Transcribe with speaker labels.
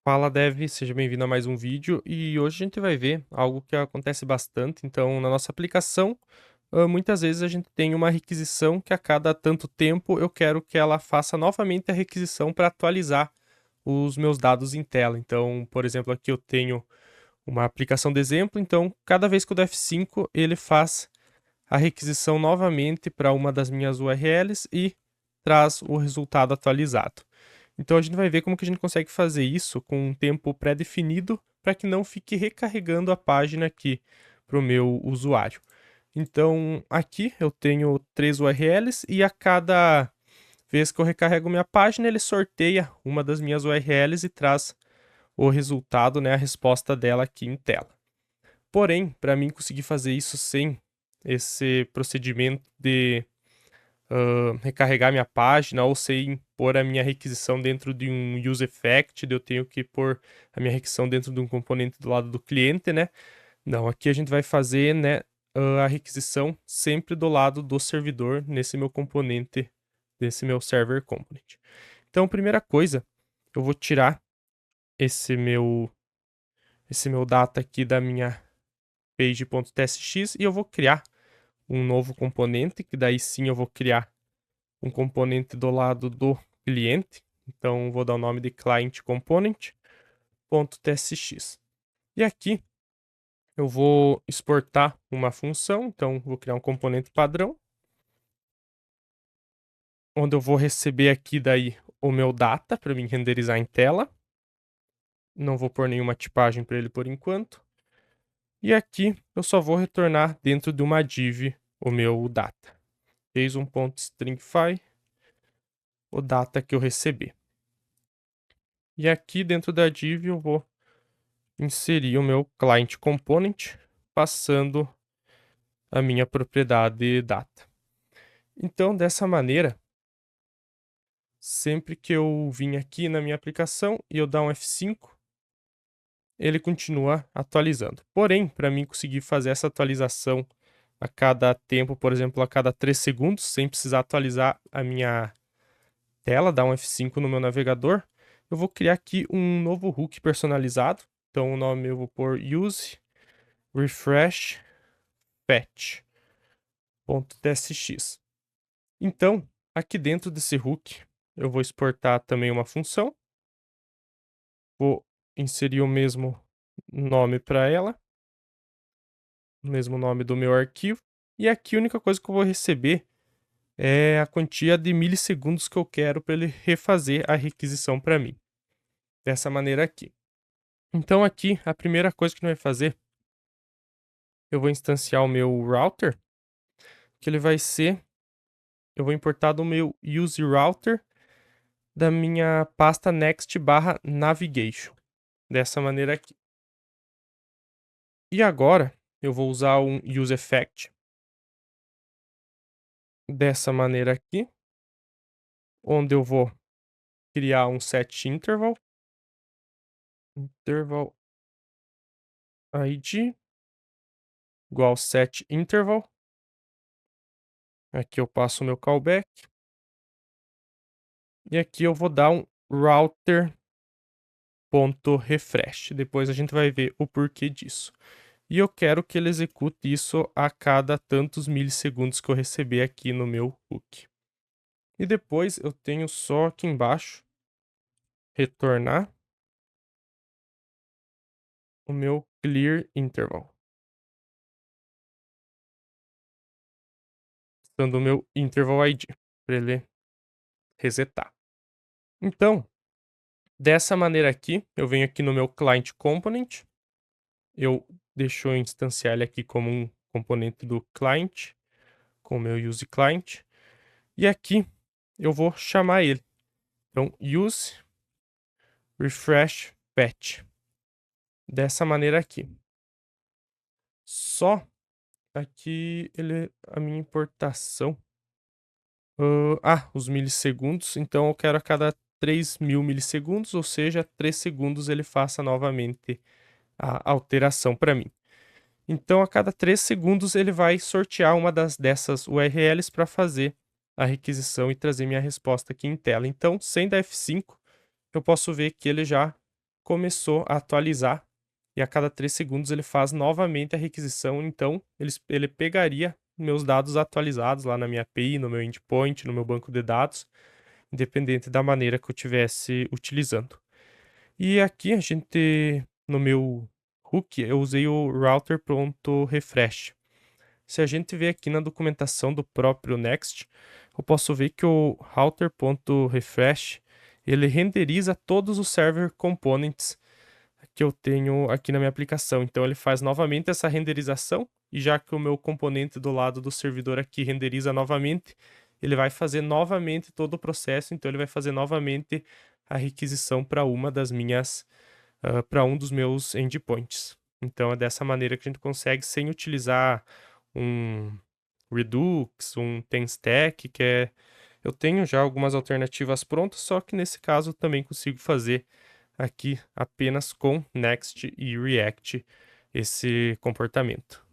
Speaker 1: Fala Dev, seja bem-vindo a mais um vídeo e hoje a gente vai ver algo que acontece bastante. Então, na nossa aplicação, muitas vezes a gente tem uma requisição que a cada tanto tempo eu quero que ela faça novamente a requisição para atualizar os meus dados em tela. Então, por exemplo, aqui eu tenho uma aplicação de exemplo, então cada vez que eu dou F5, ele faz a requisição novamente para uma das minhas URLs e traz o resultado atualizado. Então a gente vai ver como que a gente consegue fazer isso com um tempo pré-definido para que não fique recarregando a página aqui para o meu usuário. Então aqui eu tenho 3 URLs e a cada vez que eu recarrego minha página, ele sorteia uma das minhas URLs e traz o resultado, né, a resposta dela aqui em tela. Porém, para mim conseguir fazer isso sem esse procedimento de recarregar minha página ou sem pôr a minha requisição dentro de um use effect, eu tenho que pôr a minha requisição dentro de um componente do lado do cliente, né? Não, aqui a gente vai fazer, né, a requisição sempre do lado do servidor nesse meu componente, nesse meu server component. Então, primeira coisa, eu vou tirar esse meu data aqui da minha page.tsx e eu vou criar um novo componente, que daí sim eu vou criar um componente do lado do cliente. Então, vou dar o nome de client component.tsx. E aqui eu vou exportar uma função. Então, vou criar um componente padrão, onde eu vou receber aqui daí o meu data para mim renderizar em tela. Não vou pôr nenhuma tipagem para ele por enquanto. E aqui eu só vou retornar dentro de uma div o meu data. Fez um ponto stringify o data que eu recebi. E aqui dentro da div eu vou inserir o meu client component, passando a minha propriedade data. Então, dessa maneira, sempre que eu vim aqui na minha aplicação e eu dar um F5, ele continua atualizando. Porém, para mim conseguir fazer essa atualização a cada tempo, por exemplo, a cada 3 segundos, sem precisar atualizar a minha tela, dar um F5 no meu navegador, eu vou criar aqui um novo hook personalizado. Então, o nome eu vou pôr use refresh fetch.tsx. Então, aqui dentro desse hook, eu vou exportar também uma função. Vou inserir o mesmo nome para ela, o mesmo nome do meu arquivo. E aqui a única coisa que eu vou receber é a quantia de milissegundos que eu quero para ele refazer a requisição para mim. Dessa maneira aqui. Então aqui, a primeira coisa que a gente vai fazer, eu vou instanciar o meu router, que ele vai ser, eu vou importar do meu use router da minha pasta next/navigation, dessa maneira aqui. E agora eu vou usar um use effect dessa maneira aqui, onde eu vou criar um set interval id igual set interval. Aqui eu passo o meu callback. E aqui eu vou dar um router.refresh. Depois a gente vai ver o porquê disso. E eu quero que ele execute isso a cada tantos milissegundos que eu receber aqui no meu hook. E depois eu tenho só aqui embaixo retornar o meu clear interval, dando o meu interval ID para ele resetar. Então, dessa maneira aqui, eu venho aqui no meu client component, eu deixo eu instanciar ele aqui como um componente do client, com o meu use client, e aqui eu vou chamar ele. Então, use refresh fetch. Dessa maneira aqui. Só aqui a minha importação. Os milissegundos. Então eu quero a cada 3.000 milissegundos, ou seja, 3 segundos ele faça novamente a alteração para mim. Então a cada 3 segundos ele vai sortear uma dessas URLs para fazer a requisição e trazer minha resposta aqui em tela. Então, sem dar F5, eu posso ver que ele já começou a atualizar e a cada 3 segundos ele faz novamente a requisição, então ele pegaria meus dados atualizados lá na minha API, no meu endpoint, no meu banco de dados, independente da maneira que eu estivesse utilizando. E aqui a gente no meu hook, eu usei o router.refresh. Se a gente vê aqui na documentação do próprio Next, eu posso ver que o router.refresh, ele renderiza todos os server components que eu tenho aqui na minha aplicação. Então ele faz novamente essa renderização, e já que o meu componente do lado do servidor aqui renderiza novamente, ele vai fazer novamente todo o processo, então ele vai fazer novamente a requisição para uma das minhas, para um dos meus endpoints. Então é dessa maneira que a gente consegue, sem utilizar um Redux, um TenStack, eu tenho já algumas alternativas prontas, só que nesse caso também consigo fazer aqui apenas com Next e React esse comportamento.